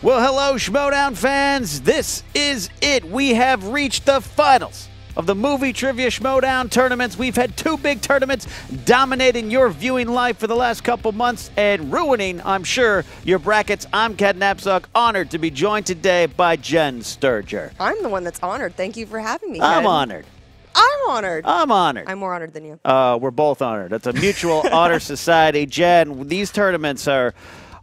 Well, hello, Schmoedown fans. This is it. We have reached the finals of the movie trivia Schmoedown tournaments. We've had two big tournaments dominating your viewing life for the last couple months and ruining, I'm sure, your brackets. I'm Ken Napzok, honored to be joined today by Jenn Sterger. I'm the one that's honored. Thank you for having me, Ken. I'm honored. I'm honored. I'm honored. I'm more honored than you. We're both honored. That's a mutual honor society. Jen, these tournaments are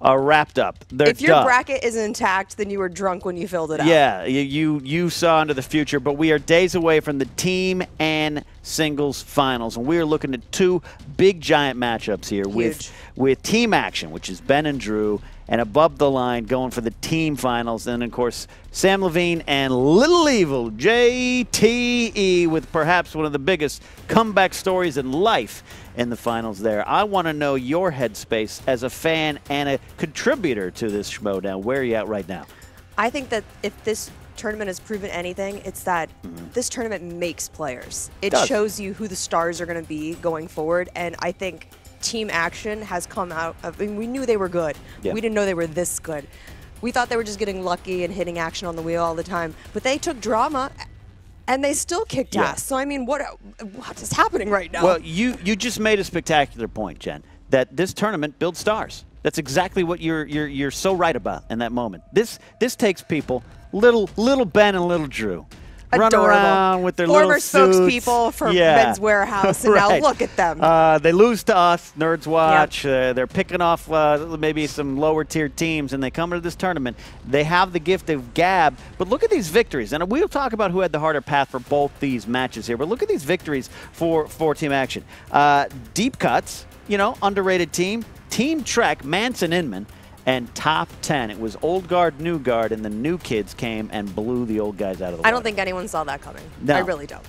wrapped up. They're if your done. bracket is intact, then you were drunk when you filled it out. Yeah, you saw into the future, but we are days away from the team and singles finals, and we are looking at two big giant matchups here with team action, which is Ben and Drew, and above the line going for the team finals, and of course Samm Levine and Little Evil JTE with perhaps one of the biggest comeback stories in life in the finals there. I want to know your headspace as a fan and a contributor to this Schmoedown. Where are you at right now? I think that if this tournament has proven anything, it's that this tournament makes players. It shows you who the stars are going to be going forward, and I think team action has come out of, I mean, we knew they were good. Yeah. We didn't know they were this good. We thought they were just getting lucky and hitting action on the wheel all the time, but they took drama and they still kicked ass. So I mean, what is happening right now? Well, you just made a spectacular point, Jen, that this tournament builds stars. That's exactly what you're so right about in that moment. This takes people, little Ben and little Drew, run around with their former little suits. spokespeople for Men's Warehouse, and now look at them. They lose to us, Nerds Watch. Yep. They're picking off maybe some lower-tier teams, and they come into this tournament. They have the gift of gab, but look at these victories. And we'll talk about who had the harder path for both these matches here, but look at these victories for team action. Deep Cuts, you know, underrated team. Team Trek, Manson Inman, and top 10. It was old guard, new guard, and the new kids came and blew the old guys out of the water. I don't think anyone saw that coming. No. I really don't.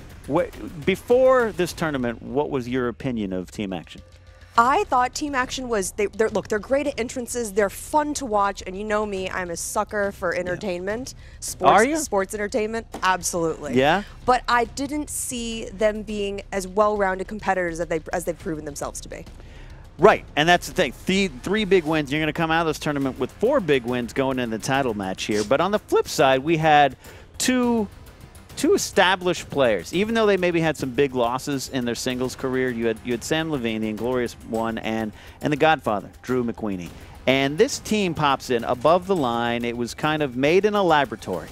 Before this tournament, what was your opinion of team action? I thought team action was, they're great at entrances, they're fun to watch, and you know me, I'm a sucker for entertainment. Are you? Sports entertainment, absolutely. Yeah? But I didn't see them being as well-rounded competitors as they've proven themselves to be. Right, and that's the thing. Three big wins. You're going to come out of this tournament with 4 big wins going in the title match here. But on the flip side, we had two established players. Even though they maybe had some big losses in their singles career, you had Samm Levine, the inglorious one, and the Godfather, Drew McWeeny. And this team pops in above the line. It was kind of made in a laboratory.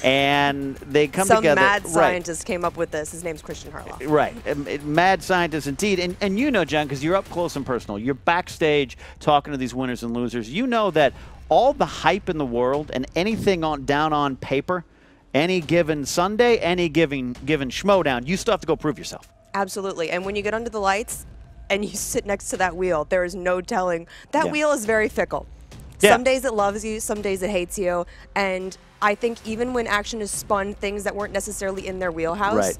And they come together. Some mad scientist came up with this. His name's Christian Harloff. Right. Mad scientist indeed. And you know, Jen, because you're up close and personal. You're backstage talking to these winners and losers. You know that all the hype in the world and anything down on paper, any given Sunday, any given Schmoedown, you still have to go prove yourself. Absolutely. And when you get under the lights and you sit next to that wheel, there is no telling. That wheel is very fickle. Yeah. Some days it loves you, some days it hates you. And I think even when action has spun things that weren't necessarily in their wheelhouse,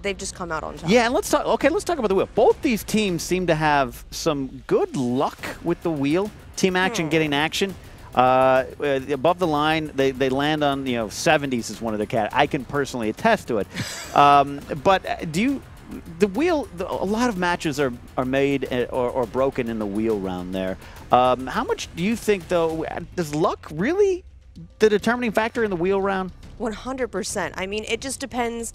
they've just come out on top. Yeah, and let's talk about the wheel. Both these teams seem to have some good luck with the wheel. Team action getting action. Above the line, they land on, 70s is one of their categories. I can personally attest to it. But the wheel, a lot of matches are made or broken in the wheel round there. How much do you think, though, does luck really the determining factor in the wheel round? 100%. I mean, it just depends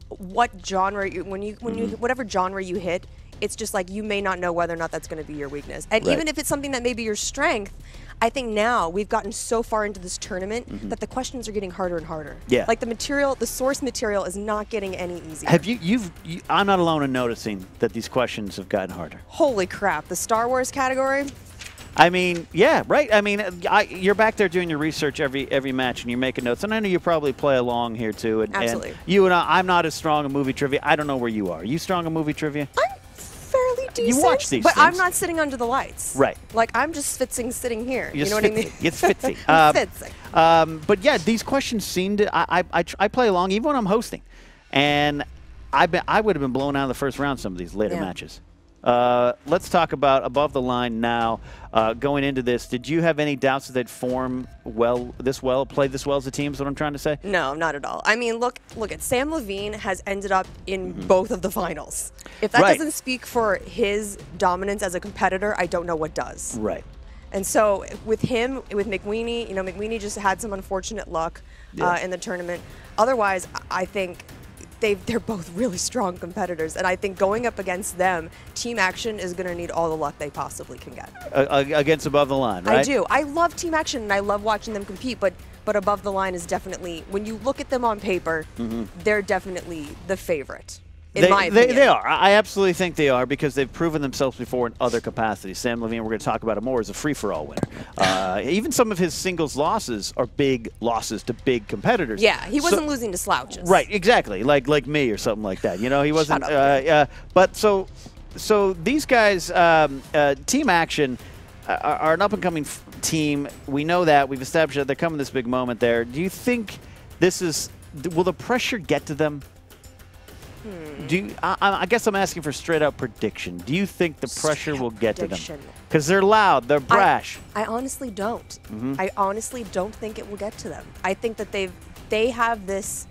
what genre whatever genre you hit. It's just like you may not know whether or not that's going to be your weakness. And even if it's something that may be your strength, I think now we've gotten so far into this tournament that the questions are getting harder and harder. Yeah. Like the source material is not getting any easier. Have I'm not alone in noticing that these questions have gotten harder. Holy crap. The Star Wars category? I mean, yeah, right. I mean, you're back there doing your research every match, and you're making notes. And I know you probably play along here too. And, absolutely. And you and I'm not as strong in movie trivia. I don't know where you are. Are you strong in movie trivia? I'm fairly decent. You watch these but things. I'm not sitting under the lights. Right. Like I'm just sitting here. You know what I mean? It's fitzy. But yeah, these questions seem to. I play along even when I'm hosting, and I would have been blown out of the first round some of these later matches. Let's talk about above the line now. Going into this, did you have any doubts that they'd form play this well as a team is what I'm trying to say? No, not at all. I mean, look at Samm Levine has ended up in both of the finals. If that doesn't speak for his dominance as a competitor, I don't know what does. Right. And so with him, with McWeeny, you know, McWeeny just had some unfortunate luck in the tournament. Otherwise, I think they're both really strong competitors, and I think going up against them, Team Action is going to need all the luck they possibly can get. Against Above the Line, right? I do. I love Team Action, and I love watching them compete, but Above the Line is definitely, when you look at them on paper, they're definitely the favorite. In my opinion. They are. I absolutely think they are because they've proven themselves before in other capacities. Samm Levine, we're going to talk about it more, is a free-for-all winner. Even some of his singles losses are big losses to big competitors. Yeah, he wasn't losing to slouches. Right, exactly, like me or something like that. You know, he wasn't. But so these guys, Team Action, are an up-and-coming team. We know that. We've established that they're coming this big moment there. Do you think this is? Will the pressure get to them? I guess I'm asking for straight-out prediction. Do you think the pressure will get to them? Because they're loud, they're brash. I honestly don't. I honestly don't think it will get to them. I think that they have this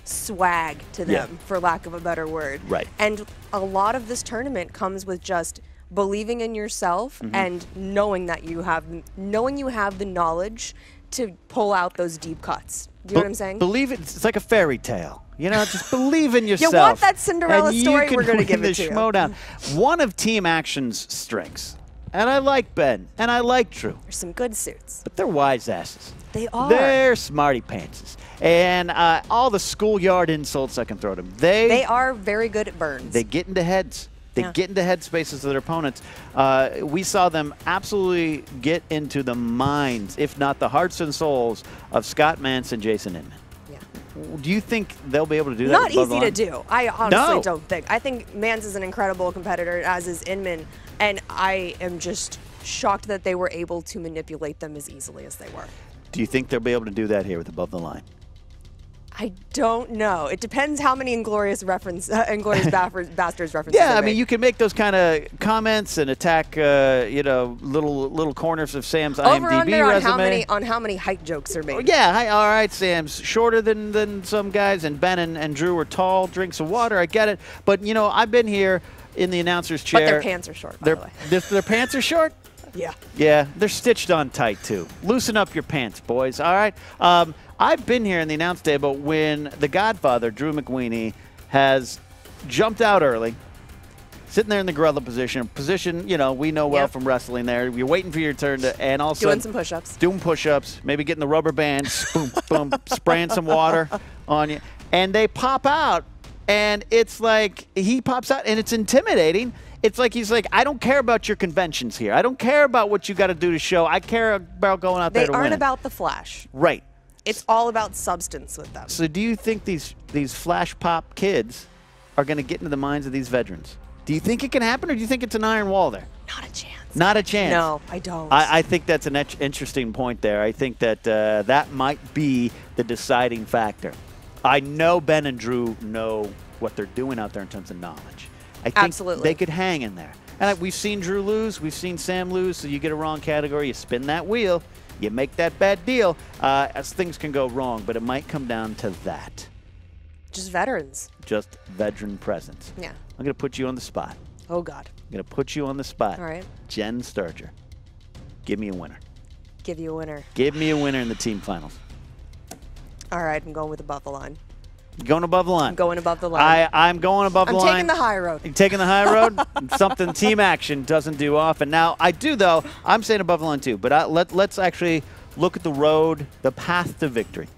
swag to them, for lack of a better word. Right. And a lot of this tournament comes with just believing in yourself and knowing that you have the knowledge to pull out those deep cuts. Do you know what I'm saying? Believe it. It's like a fairy tale. You know, just believe in yourself. You want that Cinderella story? We're going to give it to you. Schmoedown. One of Team Action's strengths, and I like Ben, and I like Drew. There's some good suits. But they're wise asses. They are. They're smarty pantses. And all the schoolyard insults I can throw them. They are very good at burns. They get into heads. They get into head spaces of their opponents. We saw them absolutely get into the minds, if not the hearts and souls, of Scott Mance and Jason Inman. Do you think they'll be able to do that? Not easy to do. I honestly don't think. I think Mance is an incredible competitor, as is Inman, and I am just shocked that they were able to manipulate them as easily as they were. Do you think they'll be able to do that here with Above the Line? I don't know. It depends how many Inglorious Bastards references. Yeah, I mean, you can make those kind of comments and attack, you know, little corners of Sam's IMDb resume. On how many height jokes are made. Yeah, all right, Sam's shorter than some guys, and Ben and Drew are tall, drink some water, I get it. But, you know, I've been here in the announcer's chair. But their pants are short, by the way. Their pants are short? Yeah. Yeah, they're stitched on tight, too. Loosen up your pants, boys, all right? I've been here in the announce table when the Godfather, Drew McWeeny, has jumped out early, sitting there in the gorilla position, you know, we know well from wrestling there. You're waiting for your turn to, and also doing some push-ups. Doing push-ups, maybe getting the rubber band, boom, boom, spraying some water on you. And they pop out, and it's like he pops out, and it's intimidating. It's like he's like, I don't care about your conventions here. I don't care about what you got to do to show. I care about going out there to win. They aren't about the flash. Right. It's all about substance with them. So do you think these flash pop kids are going to get into the minds of these veterans? Do you think it can happen, or do you think it's an iron wall there? Not a chance. Not a chance. No, I don't. I think that's an interesting point there. I think that that might be the deciding factor. I know Ben and Drew know what they're doing out there in terms of knowledge. I think they could hang in there. And we've seen Drew lose. We've seen Sam lose. So you get a wrong category, you spin that wheel. You make that bad deal, as things can go wrong, but it might come down to that. Just veterans. Just veteran presence. Yeah. I'm going to put you on the spot. Oh, God. I'm going to put you on the spot. All right. Jenn Sterger. Give me a winner. Give you a winner. Give me a winner in the team finals. All right, I'm going with Above the Line. Going above the line. I'm going above the line. I'm going above the line. I'm taking the high road. You're taking the high road? Something Team Action doesn't do often. Now, I do, though. I'm saying above the line, too. But let's actually look at the road, the path to victory.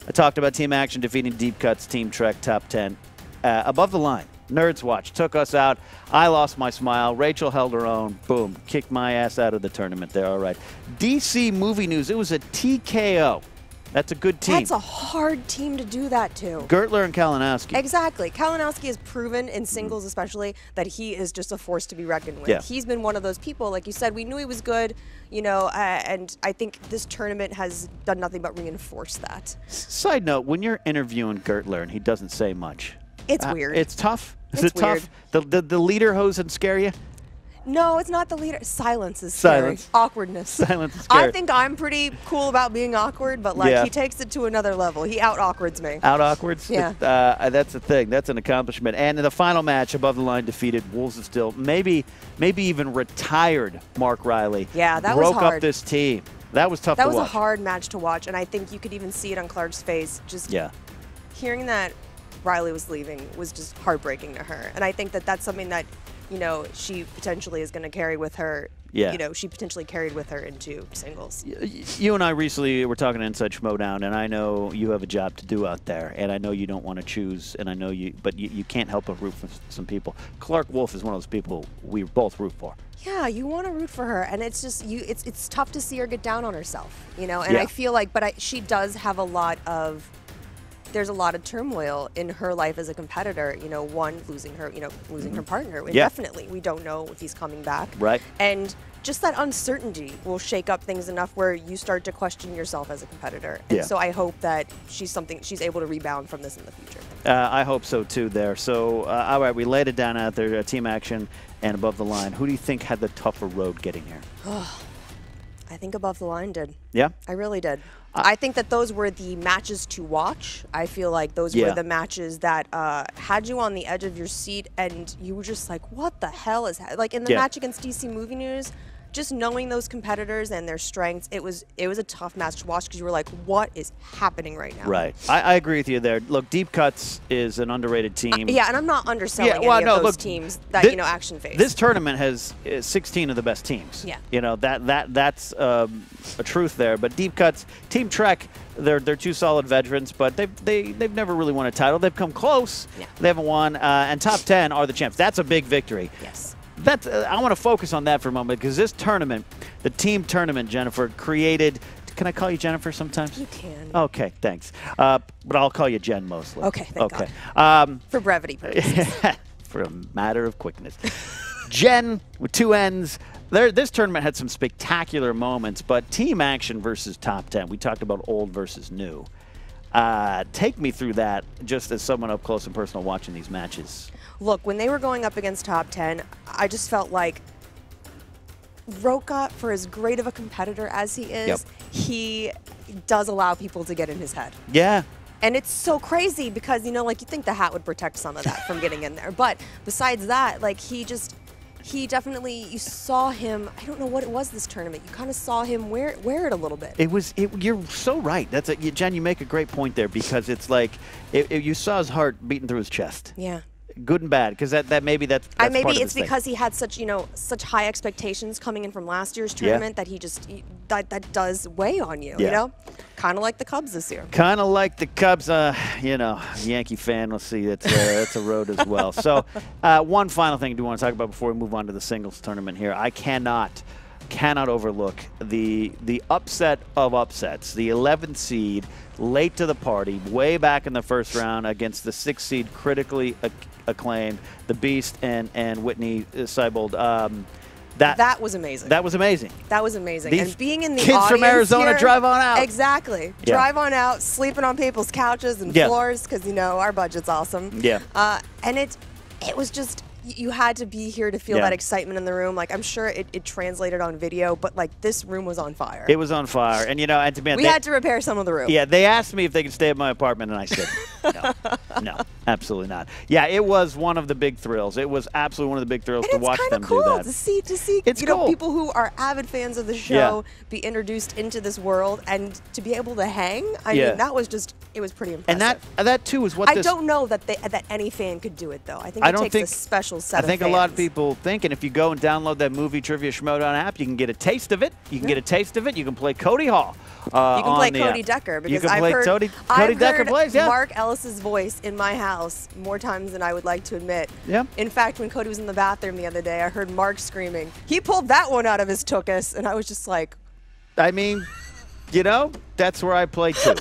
I talked about Team Action defeating Deep Cuts, Team Trek, Top 10. Above the line, Nerds Watch took us out. I lost my smile. Rachel held her own. Boom. Kicked my ass out of the tournament there. All right. DC Movie News. It was a TKO. That's a good team. That's a hard team to do that to. Gertler and Kalinowski. Exactly. Kalinowski has proven in singles especially that he is just a force to be reckoned with. Yeah. He's been one of those people, like you said, we knew he was good, you know, and I think this tournament has done nothing but reinforce that. Side note, when you're interviewing Gertler and he doesn't say much. It's weird. It's tough. Is it's it tough? The leader hose and scare you? No, it's not the leader. Silence is scary. Silence. Awkwardness. Silence is scary. I think I'm pretty cool about being awkward, but like he takes it to another level. He out-awkwards me. Out-awkwards? Yeah. That's a thing. That's an accomplishment. And in the final match, Above the Line defeated Wolves of Steel, maybe even retired Mark Riley. Yeah, that was hard. Broke up this team. That was tough to watch. That was a hard match to watch, and I think you could even see it on Clark's face. Just hearing that Riley was leaving was just heartbreaking to her. And I think that that's something that, you know, she potentially is going to carry with her. Yeah. You know, she potentially carried with her into singles. You and I recently were talking inside Schmoedown, and I know you have a job to do out there, and I know you don't want to choose, and I know but you can't help but root for some people. Clark Wolf is one of those people we both root for. Yeah, you want to root for her, and it's just it's tough to see her get down on herself, you know. And I feel like, she does have a lot of. There's a lot of turmoil in her life as a competitor. You know, one, losing her partner indefinitely. We don't know if he's coming back. Right. And just that uncertainty will shake up things enough where you start to question yourself as a competitor. And so I hope that she's able to rebound from this in the future. I hope so too. There. So all right, we laid it down out there. Team Action and Above the Line. Who do you think had the tougher road getting here? I think Above the Line did. Yeah. I really did. I think that those were the matches to watch. I feel like those were the matches that had you on the edge of your seat, and you were just like, what the hell is like in the match against DC Movie News, just knowing those competitors and their strengths, it was a tough match to watch because you were like, what is happening right now? Right. I agree with you there. Look, Deep Cuts is an underrated team. Yeah, and I'm not underselling any of those teams that, you know, Action faced. This tournament has 16 of the best teams. Yeah. You know, that's a truth there. But Deep Cuts, Team Trek, they're two solid veterans, but they've never really won a title. They've come close. Yeah. They haven't won. And Top 10 are the champs. That's a big victory. Yes. I want to focus on that for a moment because this tournament, the team tournament, Jennifer, created. Can I call you Jennifer sometimes? You can. Okay, thanks. But I'll call you Jenn mostly. Okay, thank God. For brevity purposes. For a matter of quickness. Jenn with two N's. This tournament had some spectacular moments, but Team Action versus Top 10. We talked about old versus new. Take me through that just as someone up close and personal watching these matches. Look, when they were going up against Top 10, I just felt like Roca, for as great of a competitor as he is, he does allow people to get in his head. Yeah. And it's so crazy because, you know, like you think the hat would protect some of that from getting in there. But besides that, like he definitely, you saw him, I don't know what it was this tournament, you kind of saw him wear it a little bit. You're so right. Jenn, you make a great point there because it's like, you saw his heart beating through his chest. Yeah. Good and bad, because maybe that's maybe part of it's because he had such high expectations coming in from last year's tournament that that does weigh on you. You know, kind of like the Cubs this year. Kind of like the Cubs. You know, Yankee fan. Let's see, that's a road as well. So, one final thing I do want to talk about before we move on to the singles tournament here. I cannot overlook the upset of upsets. The 11th seed, late to the party, way back in the first round against the 6th seed, critically acclaimed, the Beast and Whitney Seibold. That was amazing. That was amazing. That was amazing. These and being in the kids audience from Arizona here, drive on out. Exactly. Yeah. Drive on out, sleeping on people's couches and floors because, you know, our budget's awesome. Yeah. And it was just, you had to be here to feel that excitement in the room. Like, I'm sure it translated on video, but like this room was on fire. It was on fire. And, you know, and to be we had to repair some of the room. Yeah, they asked me if they could stay at my apartment, and I said, no, absolutely not. Yeah, it was one of the big thrills. It was absolutely one of the big thrills to watch them cool do that. To see it's you cool. know, people who are avid fans of the show be introduced into this world and to be able to hang. I mean, that was just, it was pretty impressive. And that too is what I don't know that any fan could do it, though. I think it takes a special set of fans. I think a lot of people think, and if you go and download that Movie Trivia Schmoedown app, you can get a taste of it. You can get a taste of it. You can play Cody Hall. You can play Cody Decker because I've heard Cody Decker plays, Mark Ellis's voice in my house more times than I would like to admit. Yeah. In fact, when Cody was in the bathroom the other day, I heard Mark screaming. He pulled that one out of his tuchus, and I was just like, I mean, you know, that's where I play too.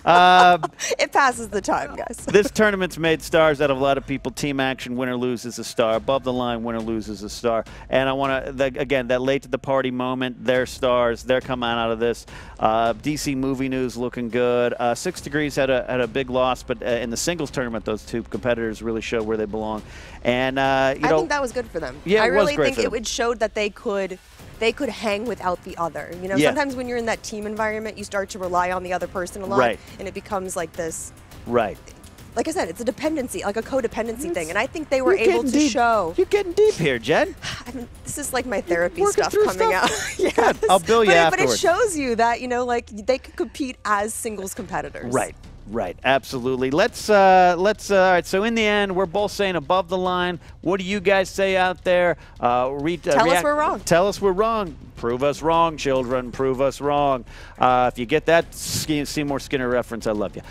It passes the time, guys. This tournament's made stars out of a lot of people. Team action, winner loses a star. Above the line, winner loses a star. And I want to, again, that late to the party moment, they're stars. They're coming out of this. DC Movie News looking good. 6 Degrees had a big loss, but in the singles tournament, those two competitors really showed where they belong. And I think that was good for them. Yeah, I really think it showed that they could hang without the other. You know, sometimes when you're in that team environment, you start to rely on the other person a lot, and it becomes like this. Right. Like I said, it's a dependency, like a codependency thing, and I think they were able to show. You're getting deep here, Jen. I mean, this is like my therapy stuff coming out. Yes. I'll bill you afterwards. But it shows you that, you know, like they could compete as singles competitors. Right. Right, absolutely. Let's all right, so in the end, we're both saying above the line. What do you guys say out there? Tell us we're wrong. Tell us we're wrong. Prove us wrong, children. Prove us wrong. If you get that Seymour Skinner reference, I love you.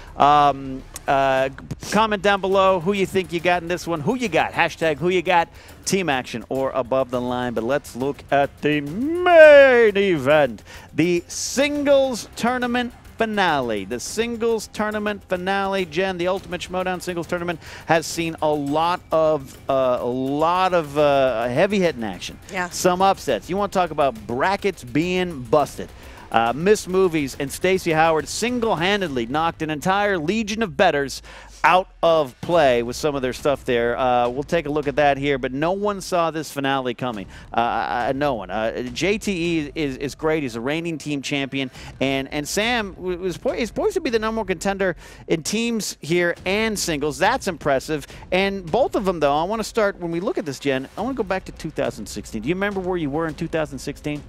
Comment down below who you think you got in this one. Who you got? Hashtag who you got. Team action or above the line. But let's look at the main event. The singles tournament finale. The singles tournament finale, Jen, the Ultimate Schmoedown singles tournament has seen a lot of heavy hitting action. Yeah. Some upsets. You want to talk about brackets being busted. Miss Movies and Stacey Howard single-handedly knocked an entire legion of bettors out of play with some of their stuff there. We'll take a look at that here, but no one saw this finale coming. No one. JTE is great. He's a reigning team champion, and Sam is poised to be the #1 contender in teams here and singles. That's impressive. And both of them, though, I want to start, when we look at this, Jen, I want to go back to 2016. Do you remember where you were in 2016?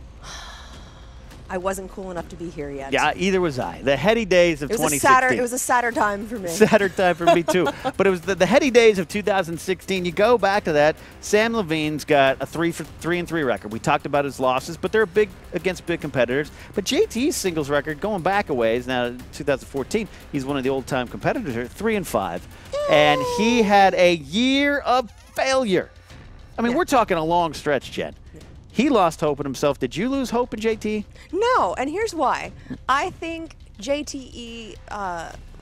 I wasn't cool enough to be here yet. Yeah, either was I. The heady days of 2016. It was a sadder time for me. Sadder time for me, too. But it was the heady days of 2016. You go back to that, Samm Levine's got a 3-3 record. We talked about his losses, but they're big against big competitors. But JT's singles record, going back a ways, now 2014, he's one of the old-time competitors here, 3-5. And he had a year of failure. I mean, we're talking a long stretch, Jen. He lost hope in himself. Did you lose hope in JT? No, and here's why. I think JTE,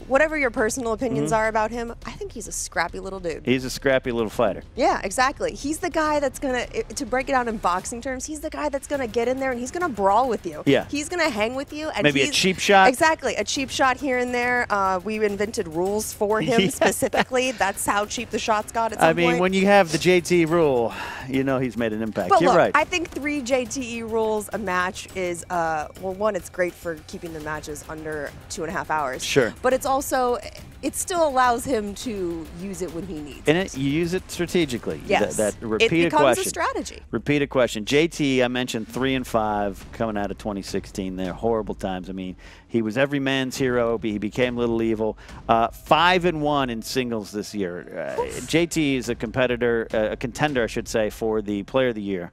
whatever your personal opinions are about him, I think he's a scrappy little dude. He's a scrappy little fighter. Yeah, exactly. He's the guy that's going to break it down in boxing terms, he's the guy that's going to get in there and he's going to brawl with you. Yeah. He's going to hang with you. And maybe a cheap shot. Exactly. A cheap shot here and there. We invented rules for him specifically. That's how cheap the shots got at some point. I mean, when you have the JT rule, you know he's made an impact. But You're look, right. I think 3 JTE rules a match is, well, one, it's great for keeping the matches under 2.5 hours. Sure. But it's also, it still allows him to use it when he needs it. You use it strategically. Yes. That repeated it becomes question. A strategy. Repeated question. JT, I mentioned 3-5 coming out of 2016 there. Horrible times. I mean, he was every man's hero. He became Little Evil. 5-1 in singles this year. JT is a competitor, a contender, I should say, for the Player of the Year.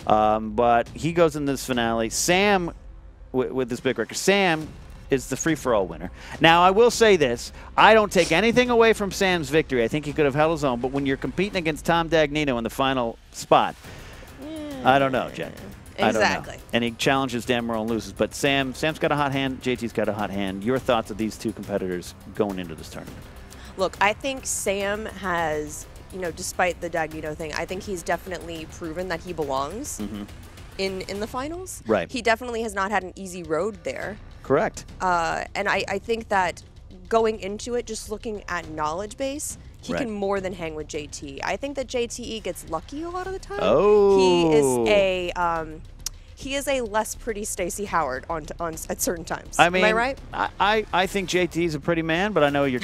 But he goes in this finale. Sam, with this big record, Sam is the free-for-all winner. Now, I will say this. I don't take anything away from Sam's victory. I think he could have held his own. But when you're competing against Tom Dagnino in the final spot, I don't know, Jen. Exactly. I don't know. And he challenges Dan Morrell and loses. But Sam's got a hot hand. JT's got a hot hand. Your thoughts of these two competitors going into this tournament? Look, I think Sam has, you know, despite the Dagnino thing, I think he's definitely proven that he belongs in the finals. Right. He definitely has not had an easy road there. Correct. And I think that going into it, just looking at knowledge base, he can more than hang with JT. I think that JTE gets lucky a lot of the time. Oh. He is a less pretty Stacey Howard on at certain times. I mean, am I right? I think JT is a pretty man, but I know what your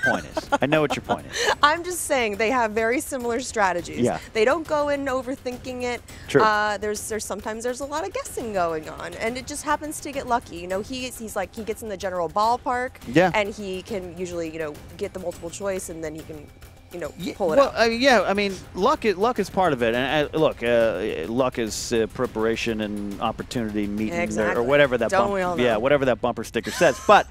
point is. I know what your point is. I'm just saying they have very similar strategies. Yeah. They don't go in overthinking it. True. Sometimes there's a lot of guessing going on, and it just happens to get lucky. You know, he's like, he gets in the general ballpark. Yeah. And he can usually, you know, get the multiple choice, and then he can, you know, pull it out. Yeah, I mean, luck is part of it. And look, luck is preparation and opportunity meeting, or whatever that Don't we all know? whatever that bumper sticker says. But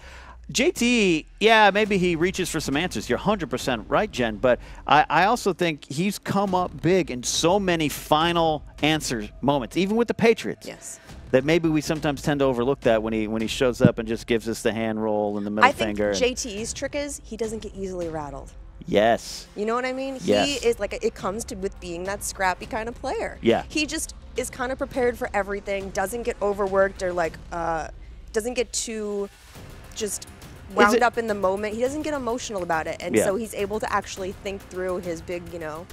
JT, yeah, maybe he reaches for some answers. You're 100% right, Jen, but I also think he's come up big in so many final answer moments, even with the Patriots. Yes. That maybe we sometimes tend to overlook that when he shows up and just gives us the hand roll and the middle finger. I think JT's trick is he doesn't get easily rattled. Yes. You know what I mean? Yes. He is like, it comes to with being that scrappy kind of player. Yeah. He just is kind of prepared for everything, doesn't get overworked or like, doesn't get too just wound up in the moment. He doesn't get emotional about it. And so he's able to actually think through his big, you know,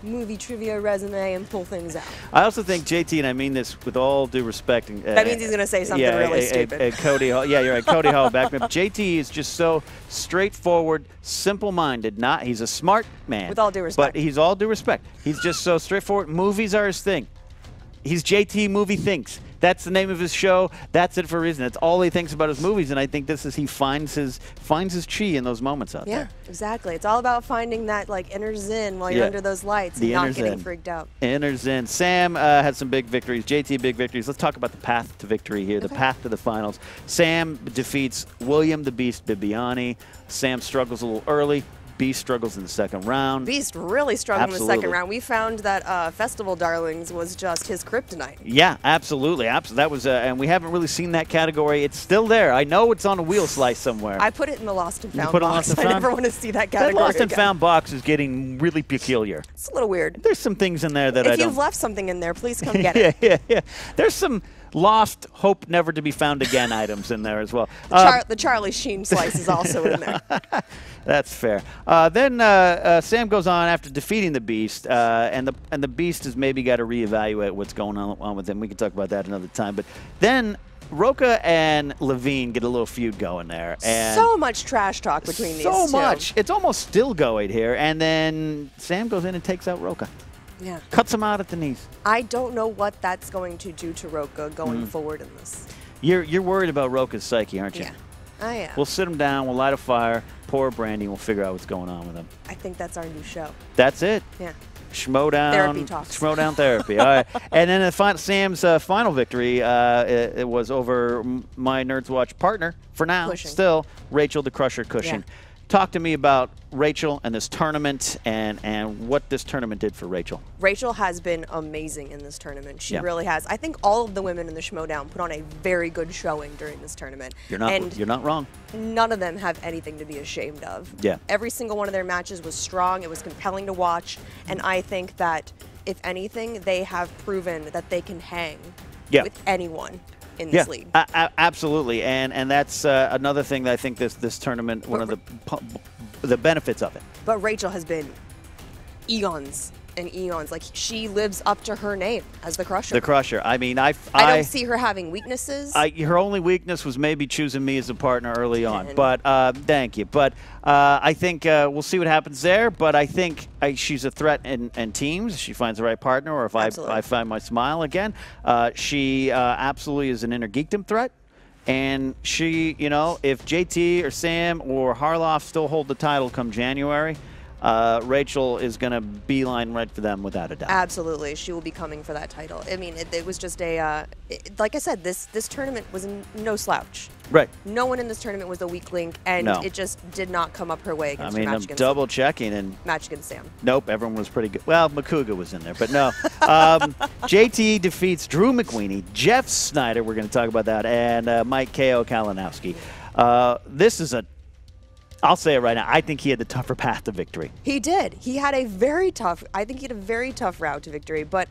movie trivia resume and pull things out. I also think JT, and I mean this with all due respect. That means he's going to say something really stupid. Cody Hall, yeah, you're right. Cody Hall back me up. JT is just so straightforward, simple-minded. He's a smart man. With all due respect. But he's all due respect. He's just so straightforward. Movies are his thing. He's JT Movie Thinks. That's the name of his show. That's it for a reason. That's all he thinks about his movies, and I think this is he finds his chi in those moments out there. Yeah, exactly. It's all about finding that like inner zen while you're under those lights and not getting freaked out. Inner zen. Sam had some big victories. JT big victories. Let's talk about the path to victory here. The path to the finals. Sam defeats William the Beast Bibbiani. Sam struggles a little early. Beast struggles in the second round. Beast really struggled in the second round. We found that Festival Darlings was just his kryptonite. Yeah, absolutely. That was, and we haven't really seen that category. It's still there. I know it's on a wheel slice somewhere. I put it in the Lost and Found box. I never want to see that category That Lost and again. Found box is getting really peculiar. It's a little weird. There's some things in there that I don't. If you've left something in there, please come get it. Yeah. There's some lost, hope never to be found again items in there as well. The Charlie Sheen slice is also in there. That's fair. Then Sam goes on after defeating the Beast, and the Beast has maybe got to reevaluate what's going on with him. We can talk about that another time. But then Rocha and Levine get a little feud going there. And so much trash talk between these two. So much. It's almost still going here. And then Sam goes in and takes out Rocha. Yeah. Cuts him out at the knees. I don't know what that's going to do to Rocha going forward in this. You're worried about Rocha's psyche, aren't you? Yeah, I am. We'll sit him down, we'll light a fire, pour a brandy, and we'll figure out what's going on with him. I think that's our new show. That's it? Yeah. Schmoedown. Therapy talks. Schmoedown therapy. All right. And then Sam's final victory, it was over my Nerds Watch partner, for now, still, Rachel the Crusher Cushing. Yeah. Talk to me about Rachel and this tournament and what this tournament did for Rachel. Rachel has been amazing in this tournament. She really has. I think all of the women in the Schmoedown put on a very good showing during this tournament. You're not wrong. None of them have anything to be ashamed of. Yeah. Every single one of their matches was strong. It was compelling to watch. And I think that, if anything, they have proven that they can hang with anyone in this league. Absolutely, and that's another thing that I think this tournament, one of the benefits of it. But Rachel has been eons and eons. Like, she lives up to her name as the Crusher. The Crusher. I mean, I don't see her having weaknesses. Her only weakness was maybe choosing me as a partner early on. But thank you. But I think we'll see what happens there. But I think she's a threat in teams. If she finds the right partner, or if I find my smile again. She absolutely is an inner geekdom threat. And she, you know, if JT or Sam or Harloff still hold the title come January, Rachel is going to beeline right for them without a doubt. Absolutely. She will be coming for that title. I mean, it was just a, like I said, this tournament was no slouch. Right. No one in this tournament was a weak link, and it just did not come up her way against her match against double checking and match against Sam. Nope, everyone was pretty good. Well, Makuga was in there, but no. JT defeats Drew McWeeny, Jeff Snyder, we're going to talk about that, and Mike K.O. Kalinowski. This is I'll say it right now. I think he had the tougher path to victory. He did. He had a very tough, I think he had a very tough route to victory. But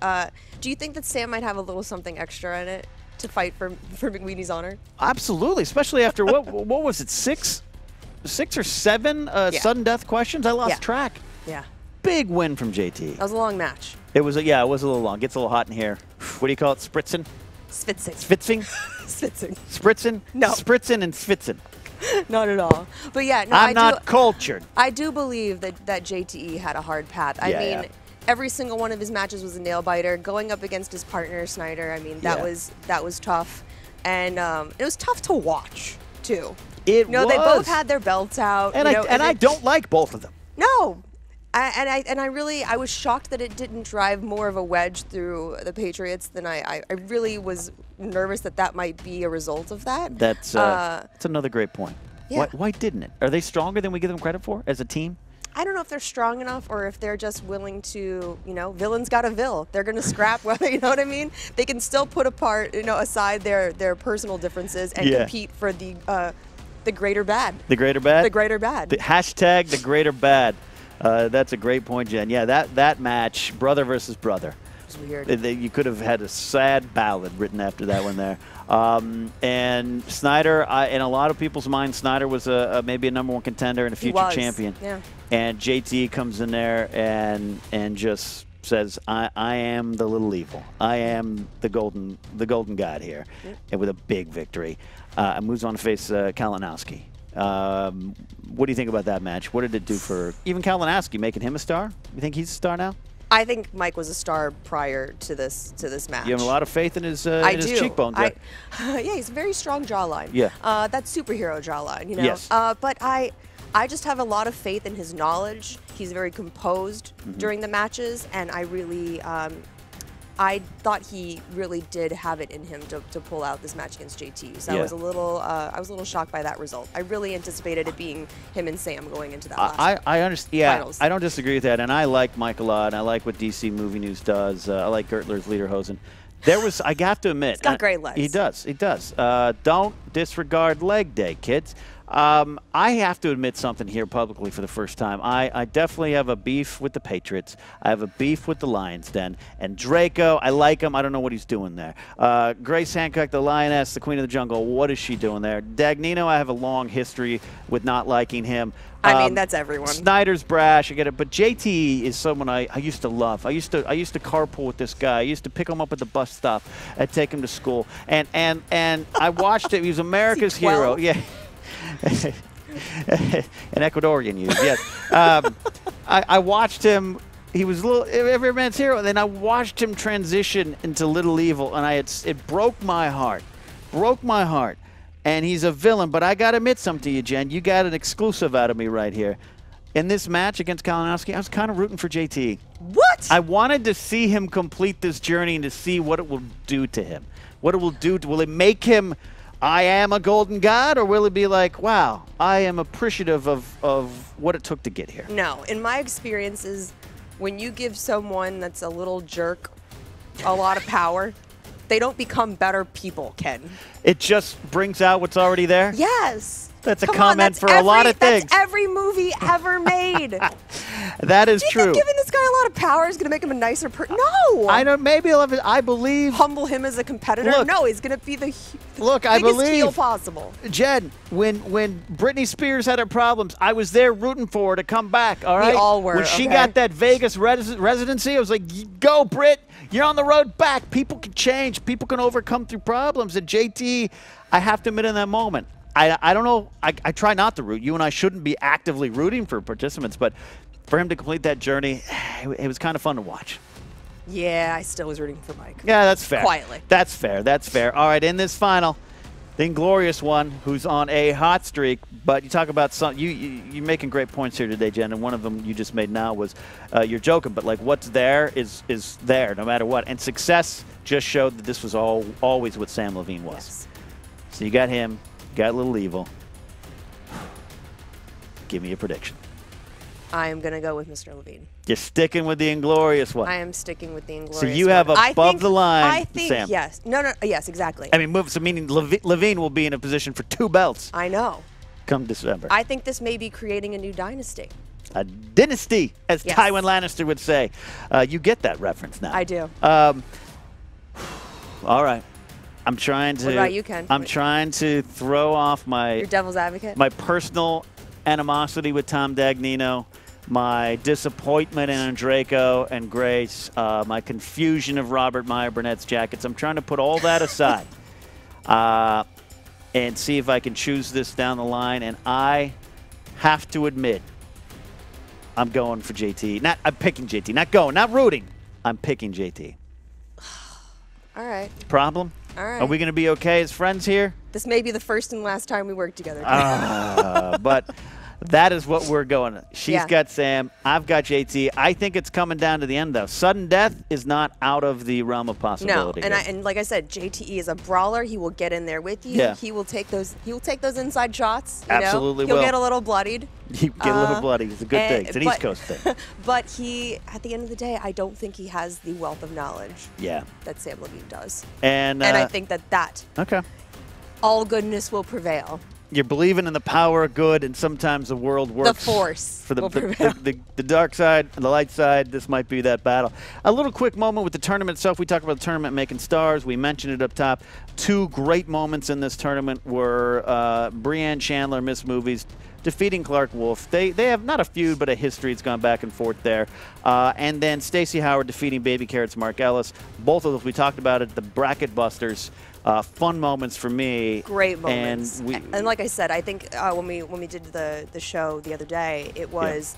do you think that Sam might have a little something extra in it to fight for McWeeney's honor? Absolutely, especially after, what was it, six or seven sudden death questions? I lost track. Yeah. Big win from JT. That was a long match. It was, it was a little long. Gets a little hot in here. What do you call it, spritzing? Svitzing. Svitzing? Svitzing. Spritzing? No. Spritzing and svitzing. Not at all. But yeah, no, I'm not cultured. I do believe that JTE had a hard path. I mean, every single one of his matches was a nail biter. Going up against his partner Snyder, I mean, that was tough, and it was tough to watch too. It was. They both had their belts out, and I don't like both of them. No. I was shocked that it didn't drive more of a wedge through the Patriots than I really was nervous that might be a result of that. That's another great point. Yeah. Why didn't it? Are they stronger than we give them credit for as a team? I don't know if they're strong enough or if they're just willing to, villains got a vil. They're going to scrap, whether, you know what I mean? They can still put apart, aside their personal differences and compete for the greater bad. The greater bad? The greater bad. Hashtag the greater bad. That's a great point, Jen. Yeah, that match, brother versus brother. It was weird. You could have had a sad ballad written after that one there. And Snyder, in a lot of people's minds, Snyder was maybe a #1 contender and a future champion. Yeah. And JT comes in there and just says, I am the little evil. I am the golden god here, and with a big victory. And moves on to face Kalinowski. What do you think about that match? What did it do for even Kalinowski, making him a star? You think he's a star now? I think Mike was a star prior to this match. You have a lot of faith in his cheekbones. Yeah, he's a very strong jawline. Yeah. That superhero jawline, Yes. But I just have a lot of faith in his knowledge. He's very composed during the matches, and I really, I thought he really did have it in him to pull out this match against JT. So I was a little shocked by that result. I really anticipated it being him and Samm going into that last I understand. Yeah, finals. I don't disagree with that, and I like Mike a lot, and I like what DC Movie News does. I like Gertler's Lederhosen. I have to admit, he's got great legs. He does. He does. Don't disregard leg day, kids. I have to admit something here publicly for the first time. I definitely have a beef with the Patriots. I have a beef with the Lions Den. And Draco, I like him. I don't know what he's doing there. Grace Hancock, the Lioness, the Queen of the Jungle, what is she doing there? Dagnino, I have a long history with not liking him. I mean, that's everyone. Snyder's brash, I get it. But JT is someone I used to love. I used to carpool with this guy. I used to pick him up at the bus stop and take him to school. And I watched him. He was America's hero. Yeah. An Ecuadorian youth, yes. I watched him. He was every man's hero, and then I watched him transition into Little Evil, and it broke my heart. Broke my heart. And he's a villain, but I got to admit something to you, Jen. You got an exclusive out of me right here. In this match against Kalinowski, I was kind of rooting for JT. What? I wanted to see him complete this journey and to see what it will do to him. What it will do will it make him, I am a golden god, or will it be like, wow, I am appreciative of what it took to get here? No. In my experiences, when you give someone that's a little jerk a lot of power, they don't become better people, Ken. It just brings out what's already there? Yes. That's a comment for a lot of things. That's every movie ever made. That is true. Do you think giving this guy a lot of power is going to make him a nicer person? No. I don't. Maybe he'll have it. I believe. Humble him as a competitor? Look, no, he's going to be the I biggest believe heel possible. Jen, when Britney Spears had her problems, I was there rooting for her to come back. All right. We all were. When she got that Vegas residency, I was like, go, Brit. You're on the road back. People can change. People can overcome through problems. And JT, I have to admit in that moment, I don't know. I try not to root. You and I shouldn't be actively rooting for participants, but for him to complete that journey, it was kind of fun to watch. Yeah, I still was rooting for Mike. Yeah, that's fair. Quietly. That's fair. That's fair. All right, in this final, the Inglorious one, who's on a hot streak, but you talk about some. You're making great points here today, Jen, and one of them you just made now was you're joking, but like what's there is there no matter what. And success just showed that this was always what Samm Levine was. Yes. So you got him. Got Little Evil. Give me a prediction. I am going to go with Mr. Levine. You're sticking with the Inglorious one. I am sticking with the Inglorious one. So you have above the line, I think, Samm. yes. No, yes, exactly. I mean, so meaning Levine will be in a position for 2 belts. I know. Come December. I think this may be creating a new dynasty. A dynasty, as Tywin Lannister would say. You get that reference now. I do. All right. I'm trying to. What about you, Ken? I'm trying to throw off your devil's advocate. My personal animosity with Tom Dagnino, my disappointment in Draco and Grace, my confusion of Robert Meyer Burnett's jackets. I'm trying to put all that aside and see if I can choose this down the line. And I have to admit, I'm going for JT. I'm picking JT. Not rooting. I'm picking JT. All right. Problem? All right. Are we going to be okay as friends here? This may be the first and last time we work together. But That is what we're going. She's got Samm. I've got JT. I think it's coming down to the end, though. Sudden death is not out of the realm of possibility. No, and like I said, JTE is a brawler. He will get in there with you. Yeah. He will take those. He will take those inside shots. Absolutely, He'll get a little bloodied. He get a little bloody. It's a good thing. It's an East Coast thing. But he, at the end of the day, I don't think he has the wealth of knowledge. Yeah. That Samm Levine does. And I think that. Okay. All goodness will prevail. You're believing in the power of good, and sometimes the world works. The force for will prevail. the dark side and the light side. This might be that battle. A little quick moment with the tournament itself. We talked about the tournament making stars. We mentioned it up top. Two great moments in this tournament were Brianne Chandler, Miss Movies, defeating Clark Wolf. They have not a feud, but a history. It's gone back and forth there. And then Stacey Howard defeating Baby Carrots Mark Ellis. Both of those we talked about at the Bracket Busters. Fun moments for me. Great moments. And like I said, I think when we did the show the other day, it was,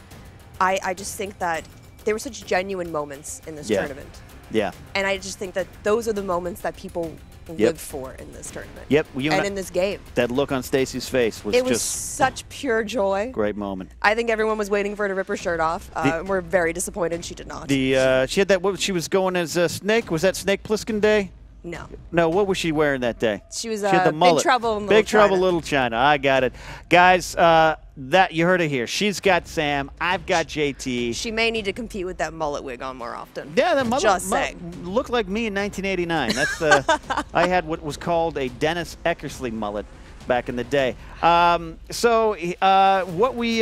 I just think that there were such genuine moments in this tournament. Yeah. And I just think that those are the moments that people live for in this tournament. Yep. And in this game. That look on Stacey's face was just such pure joy. Great moment. I think everyone was waiting for her to rip her shirt off. We're very disappointed she did not. She had that. She was going as a Snake. Was that Snake Plissken Day? No. No, what was she wearing that day? She was had the mullet. Big Trouble in Little Big China. Trouble Little China. I got it. Guys, that you heard it here. She's got Samm. I've got JT. She may need to compete with that mullet wig on more often. Yeah, that mullet Just saying. Looked like me in 1989. That's the I had what was called a Dennis Eckersley mullet back in the day. So what we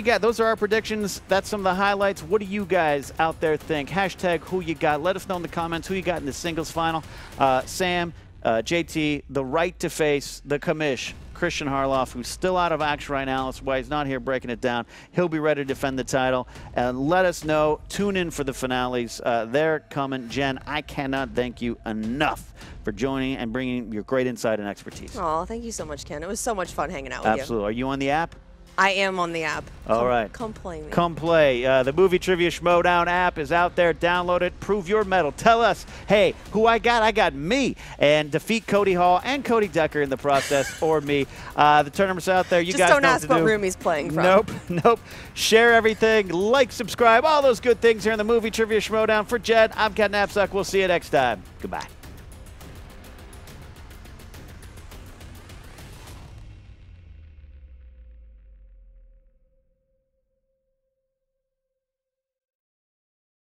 got, those are our predictions. That's some of the highlights. What do you guys out there think? Hashtag who you got. Let us know in the comments who you got in the singles final. Samm, JT, the right to face the commish, Christian Harloff, who's still out of action right now. That's why he's not here breaking it down. He'll be ready to defend the title. And let us know. Tune in for the finales. They're coming. Jen, I cannot thank you enough for joining and bringing your great insight and expertise. Oh, thank you so much, Ken. It was so much fun hanging out with you. Absolutely. Are you on the app? I am on the app. All right. Come play me. Come play. The Movie Trivia Schmoedown app is out there. Download it. Prove your medal. Tell us, hey, who I got? I got me. And defeat Cody Hall and Cody Decker in the process, or me. The tournament's out there. You Just guys don't know ask what room he's playing from. Nope. Nope. Share everything. Like, subscribe, all those good things here in the Movie Trivia Schmoedown. For Jen, I'm Ken Napzok. We'll see you next time. Goodbye.